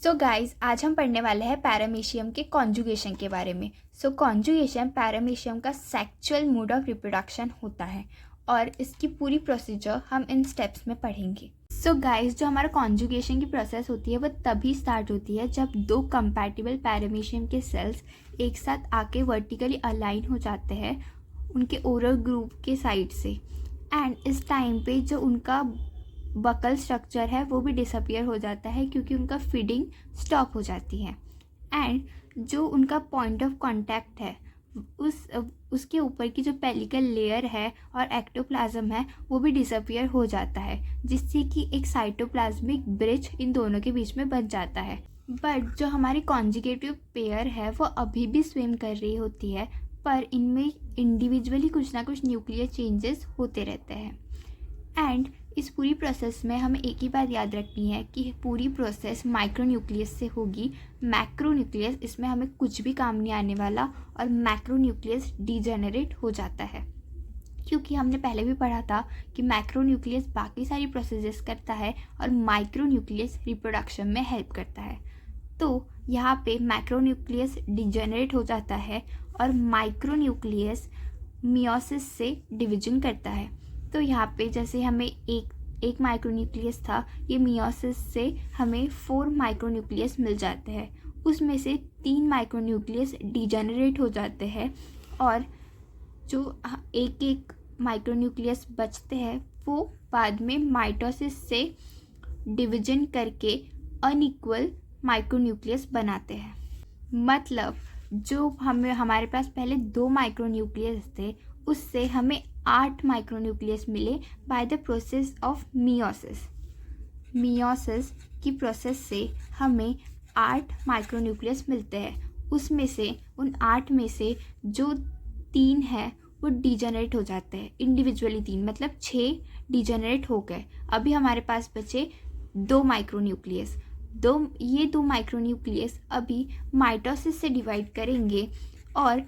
So guys, आज हम पढ़ने वाले हैं पैरामीशियम के कॉन्जुगेशन के बारे में। कॉन्जुगेशन पैरामीशियम का सेक्सुअल मोड ऑफ रिप्रोडक्शन होता है और इसकी पूरी प्रोसीजर हम इन स्टेप्स में पढ़ेंगे। गाइस, जो हमारा कॉन्जुगेशन की प्रोसेस होती है वो तभी स्टार्ट होती है जब दो कंपैटिबल पैरामीशियम के सेल्स एक साथ आके वर्टिकली अलाइन हो जाते हैं उनके ओरल ग्रुप के साइड से। एंड इस टाइम पे जो उनका बकल स्ट्रक्चर है वो भी डिसअपियर हो जाता है क्योंकि उनका फीडिंग स्टॉप हो जाती है। एंड जो उनका पॉइंट ऑफ कांटेक्ट है उसके ऊपर की जो पेलिकल लेयर है और एक्टोप्लाज्म है वो भी डिसअपियर हो जाता है, जिससे कि एक साइटोप्लाज्मिक ब्रिज इन दोनों के बीच में बन जाता है। बट जो हमारी कॉन्जुगेटिव पेयर है वो अभी भी स्विम कर रही होती है, पर इनमें इंडिविजुअली कुछ ना कुछ न्यूक्लियर चेंजेस होते रहते हैं। एंड इस पूरी प्रोसेस में हमें एक ही बात याद रखनी है कि पूरी प्रोसेस माइक्रोन्यूक्लियस से होगी। मैक्रोन्यूक्लियस इसमें हमें कुछ भी काम नहीं आने वाला और मैक्रोन्यूक्लियस डीजेनरेट हो जाता है, क्योंकि हमने पहले भी पढ़ा था कि मैक्रोन्यूक्लियस बाकी सारी प्रोसेसेस करता है और माइक्रोन्यूक्लियस रिप्रोडक्शन में हेल्प करता है। तो यहाँ पे मैक्रोन्यूक्लियस डीजेनरेट हो जाता है और माइक्रोन्यूक्लियस मियोसिस से डिवीजन करता है। तो यहाँ पे जैसे हमें एक माइक्रोन्यूक्लियस था, ये मियोसिस से हमें 4 माइक्रोन्यूक्लियस मिल जाते हैं। उसमें से 3 माइक्रोन्यूक्लियस डीजेनरेट हो जाते हैं और जो एक माइक्रोन्यूक्लियस बचते हैं वो बाद में माइटोसिस से डिवीजन करके अनइक्वल माइक्रोन्यूक्लियस बनाते हैं। मतलब जो हमारे पास पहले 2 माइक्रोन्यूक्लियस थे उससे हमें 8 माइक्रोन्यूक्लियस मिले by the process of meiosis. Meiosis की प्रोसेस से हमें 8 माइक्रोन्यूक्लियस मिलते हैं। उसमें से उन 8 में से जो 3 है वो डीजेनरेट हो जाते हैं इंडिविजुअली। 3 मतलब 6 डीजेनरेट हो गए। अभी हमारे पास बचे 2 माइक्रोन्यूक्लियस। ये 2 माइक्रोन्यूक्लियस अभी माइटोसिस से डिवाइड करेंगे और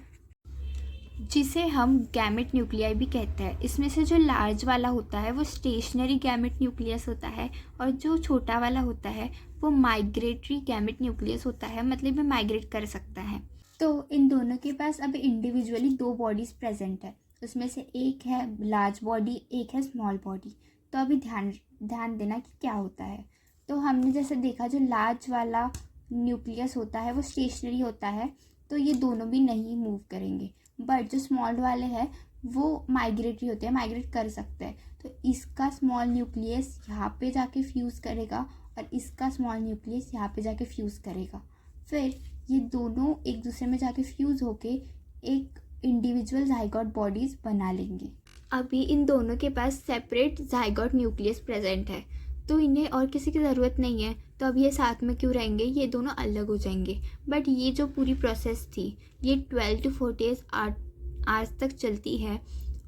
जिसे हम गैमेट न्यूक्लियाई भी कहते हैं। इसमें से जो लार्ज वाला होता है वो स्टेशनरी गैमेट न्यूक्लियस होता है और जो छोटा वाला होता है वो माइग्रेटरी गैमेट न्यूक्लियस होता है, मतलब ये माइग्रेट कर सकता है। तो इन दोनों के पास अब इंडिविजुअली 2 बॉडीज़ प्रेजेंट है। उसमें से एक है लार्ज बॉडी, एक है स्मॉल बॉडी। तो अभी ध्यान देना कि क्या होता है। तो हमने जैसे देखा जो लार्ज वाला न्यूक्लियस होता है वो स्टेशनरी होता है, तो ये दोनों भी नहीं मूव करेंगे। बट जो स्मॉल वाले हैं वो माइग्रेटरी होते हैं, माइग्रेट कर सकते हैं। तो इसका स्मॉल न्यूक्लियस यहाँ पे जाके फ्यूज़ करेगा और इसका स्मॉल न्यूक्लियस यहाँ पे जाके फ्यूज़ करेगा। फिर ये दोनों एक दूसरे में जाके फ्यूज़ होके एक इंडिविजुअल जाइगोट बॉडीज़ बना लेंगे। अभी इन दोनों के पास सेपरेट जाइगोट न्यूक्लियस प्रेजेंट है, तो इन्हें और किसी की ज़रूरत नहीं है। तो अब ये साथ में क्यों रहेंगे, ये दोनों अलग हो जाएंगे। बट ये जो पूरी प्रोसेस थी ये 12 to 48 आवर्स तक चलती है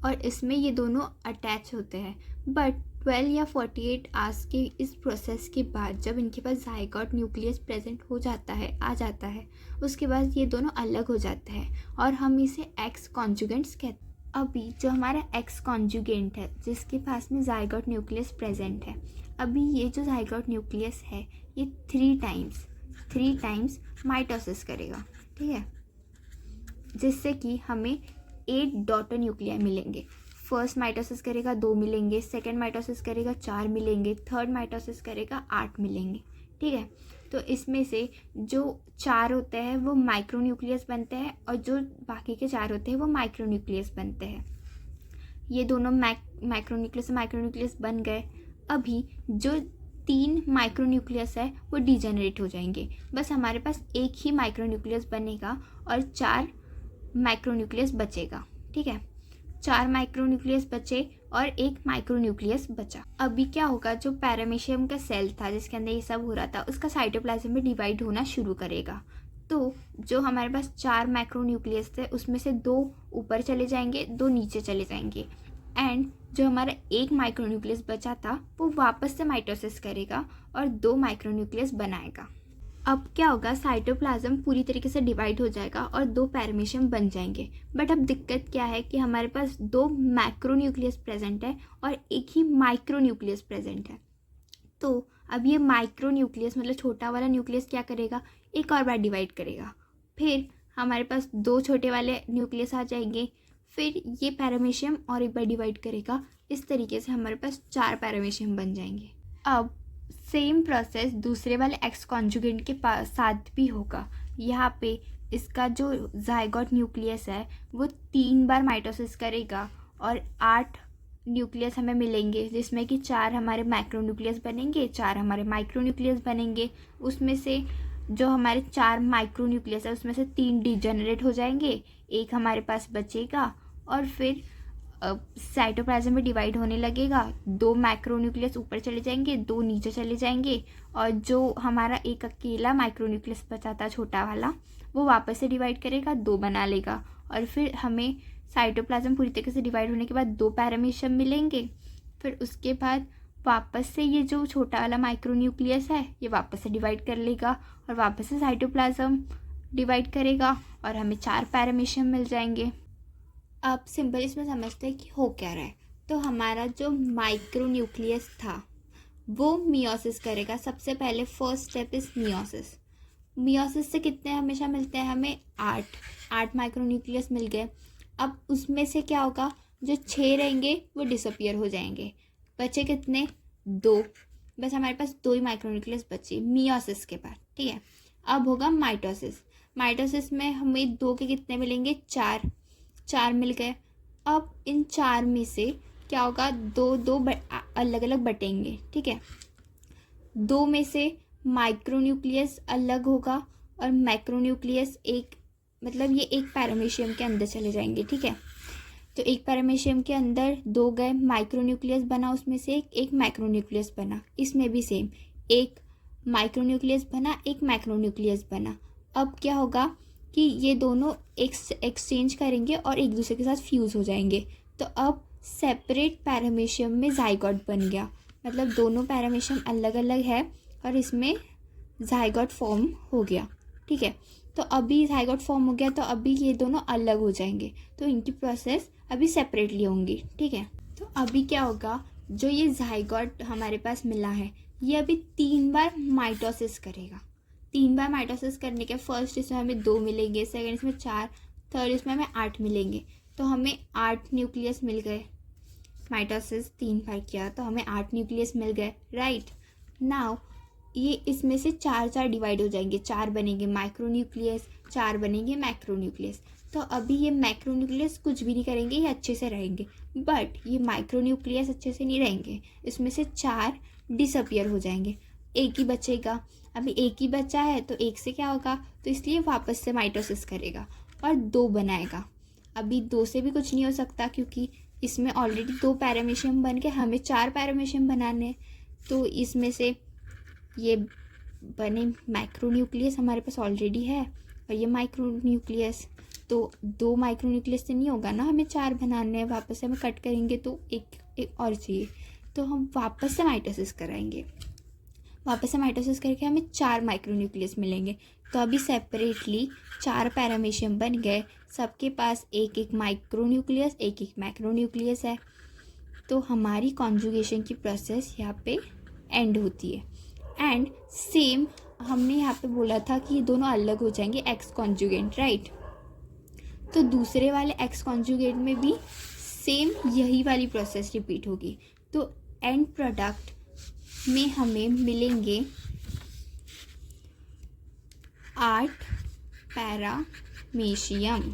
और इसमें ये दोनों अटैच होते हैं। बट 12 या 48 आवर्स के इस प्रोसेस के बाद जब इनके पास जाइगोट न्यूक्लियस प्रेजेंट हो जाता है, आ जाता है, उसके बाद ये दोनों अलग हो जाते हैं और हम इसे एक्स कॉन्जुगेंट्स कहते हैं। अभी जो हमारा एक्स कॉन्जुगेंट है जिसके पास में जाइगोट न्यूक्लियस प्रेजेंट है, अभी ये जो जाइगोट न्यूक्लियस है ये 3 टाइम्स माइटोसिस करेगा, ठीक है, जिससे कि हमें 8 डॉटर न्यूक्लियाई मिलेंगे। फर्स्ट माइटोसिस करेगा 2 मिलेंगे, सेकेंड माइटोसिस करेगा 4 मिलेंगे, थर्ड माइटोसिस करेगा 8 मिलेंगे, ठीक है। तो इसमें से जो 4 होते हैं वो माइक्रोन्यूक्लियस बनते हैं और जो बाकी के 4 होते हैं वो माइक्रोन्यूक्लियस बनते हैं। ये दोनों माइक्रोन्यूक्लियस बन गए। अभी जो 3 माइक्रोन्यूक्लियस है वो डीजेनरेट हो जाएंगे। बस हमारे पास एक ही माइक्रोन्यूक्लियस बनेगा और 4 माइक्रोन्यूक्लियस बचेगा, ठीक है। 4 माइक्रोन्यूक्लियस बचे और 1 माइक्रोन्यूक्लियस बचा। अभी क्या होगा, जो पैरामीशियम का सेल था जिसके अंदर ये सब हो रहा था उसका साइटोप्लाज्म में डिवाइड होना शुरू करेगा। तो जो हमारे पास 4 माइक्रोन्यूक्लियस थे उसमें से 2 ऊपर चले जाएंगे, 2 नीचे चले जाएंगे। एंड जो हमारा 1 माइक्रोन्यूक्लियस बचा था वो वापस से माइटोसिस करेगा और 2 माइक्रोन्यूक्लियस बनाएगा। अब क्या होगा, साइटोप्लाज्म पूरी तरीके से डिवाइड हो जाएगा और 2 पैरामीशियम बन जाएंगे। बट अब दिक्कत क्या है कि हमारे पास 2 मैक्रोन्यूक्लियस प्रेजेंट है और एक ही माइक्रोन्यूक्लियस प्रेजेंट है। तो अब ये माइक्रो न्यूक्लियस मतलब छोटा वाला न्यूक्लियस क्या करेगा, एक और बार डिवाइड करेगा, फिर हमारे पास 2 छोटे वाले न्यूक्लियस आ जाएंगे, फिर ये पैरामीशियम और एक बार डिवाइड करेगा। इस तरीके से हमारे पास 4 पैरामीशियम बन जाएंगे। अब सेम प्रोसेस दूसरे वाले एक्स कॉन्जुगेंट के साथ भी होगा। यहाँ पे इसका जो जाइगोट न्यूक्लियस है वो 3 बार माइटोसिस करेगा और 8 न्यूक्लियस हमें मिलेंगे, जिसमें कि 4 हमारे मैक्रो न्यूक्लियस बनेंगे, 4 हमारे माइक्रो न्यूक्लियस बनेंगे। उसमें से जो हमारे 4 माइक्रो न्यूक्लियस है उसमें से 3 डिजेनरेट हो जाएंगे, एक हमारे पास बचेगा और फिर साइटोप्लाज्म में डिवाइड होने लगेगा। 2 मैक्रो न्यूक्लियस ऊपर चले जाएंगे, 2 नीचे चले जाएंगे और जो हमारा एक अकेला माइक्रो न्यूक्लियस बचा था छोटा वाला, वो वापस से डिवाइड करेगा, 2 बना लेगा और फिर हमें साइटोप्लाज्म पूरी तरीके से डिवाइड होने के बाद 2 पैरामीशियम मिलेंगे। फिर उसके बाद वापस से ये जो छोटा वाला माइक्रो न्यूक्लियस है ये वापस से डिवाइड कर लेगा और वापस से साइटोप्लाज्म डिवाइड करेगा और हमें 4 पैरामीशियम मिल जाएंगे। अब सिंपल इसमें समझते हैं कि हो क्या रहा है। तो हमारा जो माइक्रो न्यूक्लियस था वो मियोसिस करेगा। सबसे पहले first step is meiosis. Meiosis से कितने हमेशा मिलते हैं, हमें 8 माइक्रो न्यूक्लियस मिल गए। अब उसमें से क्या होगा, जो 6 रहेंगे वो डिसअपियर हो जाएंगे, बचे कितने, 2। बस हमारे पास 2 ही माइक्रो न्यूक्लियस बचे मियोसिस के बाद, ठीक है। अब होगा माइटोसिस। माइटोसिस में हमें 2 के कितने मिलेंगे, 4 मिल गए। अब इन 4 में से क्या होगा, 2 अलग अलग बटेंगे, ठीक है। 2 में से माइक्रो न्यूक्लियस अलग होगा और मैक्रो न्यूक्लियस एक, मतलब ये एक पैरामीशियम के अंदर चले जाएंगे, ठीक है। तो एक पैरामीशियम के अंदर 2 गए, माइक्रो न्यूक्लियस बना, उसमें से एक मैक्रो न्यूक्लियस बना। इसमें भी सेम, एक माइक्रो न्यूक्लियस बना, एक मैक्रो न्यूक्लियस बना। अब क्या होगा कि ये दोनों एक्सचेंज करेंगे और एक दूसरे के साथ फ्यूज़ हो जाएंगे। तो अब सेपरेट पैरामीशियम में जाइगोट बन गया, मतलब दोनों पैरामीशियम अलग अलग है और इसमें जाइगोट फॉर्म हो गया, ठीक है। तो अभी जाइगोट फॉर्म हो गया तो अभी ये दोनों अलग हो जाएंगे, तो इनकी प्रोसेस अभी सेपरेटली होंगी, ठीक है। तो अभी क्या होगा, जो ये जाइगोट हमारे पास मिला है ये अभी 3 बार माइटोसिस करेगा। 3 बार माइटोसिस करने के फर्स्ट इसमें हमें 2 मिलेंगे, सेकंड इसमें 4, थर्ड इसमें हमें 8 मिलेंगे। तो हमें 8 न्यूक्लियस मिल गए। माइटोसिस 3 बार किया तो हमें 8 न्यूक्लियस मिल गए, राइट। नाउ ये इसमें से 4 डिवाइड हो जाएंगे, 4 बनेंगे माइक्रो न्यूक्लियस, 4 बनेंगे मैक्रो न्यूक्लियस। तो अभी ये मैक्रो न्यूक्लियस कुछ भी नहीं करेंगे, ये अच्छे से रहेंगे, बट ये माइक्रो न्यूक्लियस अच्छे से नहीं रहेंगे। इसमें से 4 डिसअपियर हो जाएंगे, एक ही बचेगा। अभी एक ही बचा है तो एक से क्या होगा, तो इसलिए वापस से माइटोसिस करेगा और 2 बनाएगा। अभी 2 से भी कुछ नहीं हो सकता क्योंकि इसमें ऑलरेडी 2 पैरामीशियम बन के हमें 4 पैरामीशियम बनाने हैं। तो इसमें से ये बने मैक्रो न्यूक्लियस हमारे पास ऑलरेडी है और ये माइक्रो न्यूक्लियस, तो 2 माइक्रो न्यूक्लियस से नहीं होगा ना, हमें 4 बनाने हैं। वापस से हमें कट करेंगे तो एक और चाहिए, तो हम वापस से माइटोसिस कराएंगे। वापस से माइटोसिस करके हमें 4 माइक्रो न्यूक्लियस मिलेंगे। तो अभी सेपरेटली 4 पैरामीशियम बन गए, सबके पास एक माइक्रो न्यूक्लियस, एक मैक्रो न्यूक्लियस है। तो हमारी कॉन्जुगेशन की प्रोसेस यहाँ पे एंड होती है। एंड सेम हमने यहाँ पे बोला था कि ये दोनों अलग हो जाएंगे एक्स कॉन्जुगेंट, राइट। तो दूसरे वाले एक्स कॉन्जुगेंट में भी सेम यही वाली प्रोसेस रिपीट होगी। तो एंड प्रोडक्ट में हमें मिलेंगे 8 पैरामीशियम।